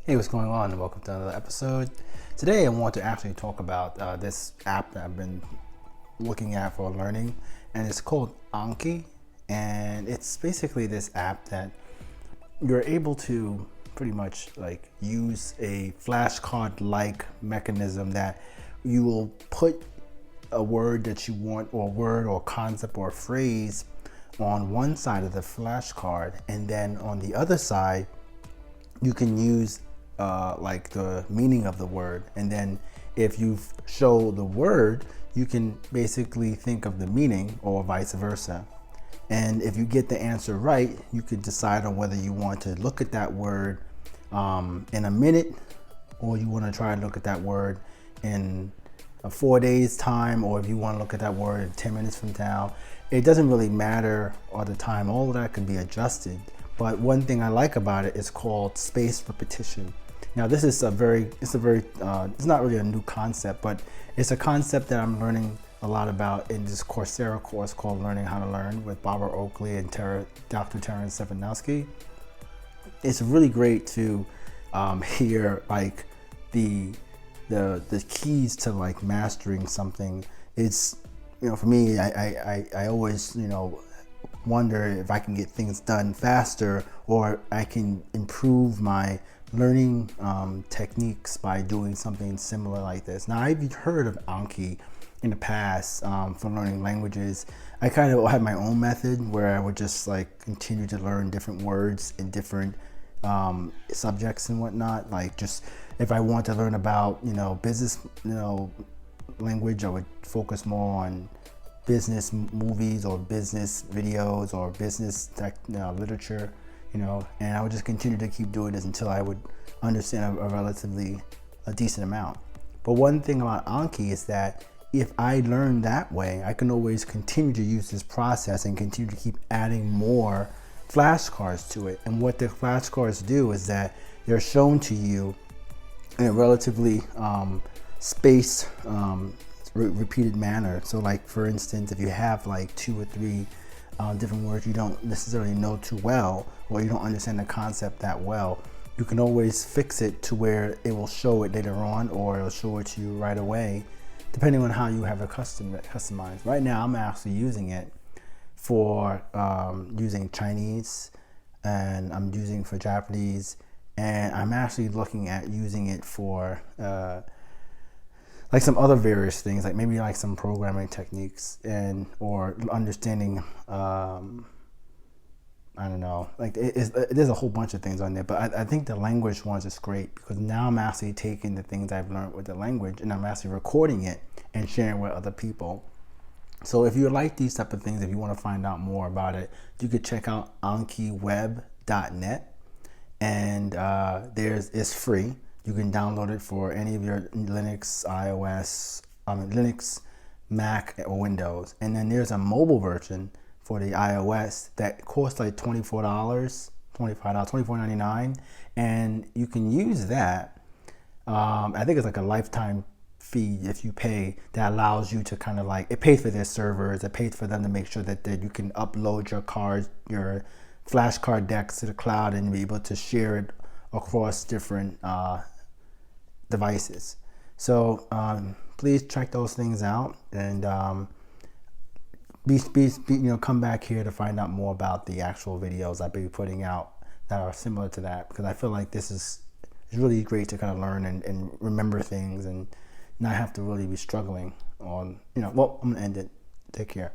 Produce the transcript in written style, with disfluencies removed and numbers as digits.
Hey, what's going on? And welcome to another episode. Today I want to actually talk about this app that I've been looking at for learning, and it's called Anki. And it's basically this app that you're able to pretty much like use a flashcard-like mechanism that you will put a word that you want, or a word or concept or phrase on one side of the flashcard, and then on the other side you can use like the meaning of the word, and then if you show the word, you can basically think of the meaning, or vice versa. And if you get the answer right, you could decide on whether you want to look at that word in a minute, or you want to try to look at that word in 4 days time, or if you want to look at that word in 10 minutes from now. It doesn't really matter all the time. All of that can be adjusted. But one thing I like about it is called spaced repetition. Now this is it's not really a new concept, but it's a concept that I'm learning a lot about in this Coursera course called Learning How to Learn with Barbara Oakley and Dr. Terrence Stefanowski. It's really great to hear like the keys to like mastering something. It's, for me, I always, wonder if I can get things done faster, or I can improve my learning techniques by doing something similar like this. Now, I've heard of Anki in the past for learning languages. I kind of had my own method where I would just like continue to learn different words in different subjects and whatnot. Like, just if I want to learn about business language, I would focus more on business movies or business videos or business literature, and I would just continue to keep doing this until I would understand a decent amount. But one thing about Anki is that if I learn that way, I can always continue to use this process and continue to keep adding more flashcards to it. And what the flashcards do is that they're shown to you in a relatively spaced, repeated manner. So like, for instance, if you have like 2 or 3 different words you don't necessarily know too well, or you don't understand the concept that well, you can always fix it to where it will show it later on, or it'll show it to you right away, depending on how you have it customized. Right now I'm actually using it for using Chinese, and I'm using for Japanese, and I'm actually looking at using it for like some other various things, like maybe like some programming techniques or understanding, I don't know, like there's a whole bunch of things on there, but I think the language ones is great, because now I'm actually taking the things I've learned with the language and I'm actually recording it and sharing with other people. So if you like these type of things, if you want to find out more about it, you could check out AnkiWeb.net, and it's free. You can download it for any of your Linux, Linux, Mac, or Windows. And then there's a mobile version for the iOS that costs like $24, $24.99, and you can use that. I think it's like a lifetime fee if you pay, that allows you to kind of like, it pays for their servers, it pays for them to make sure that you can upload your cards, your flashcard decks to the cloud, and be able to share it across different devices. So please check those things out, and come back here to find out more about the actual videos I'll be putting out that are similar to that, because I feel like this is really great to kind of learn and remember things and not have to really be struggling on, well, I'm gonna end it. Take care.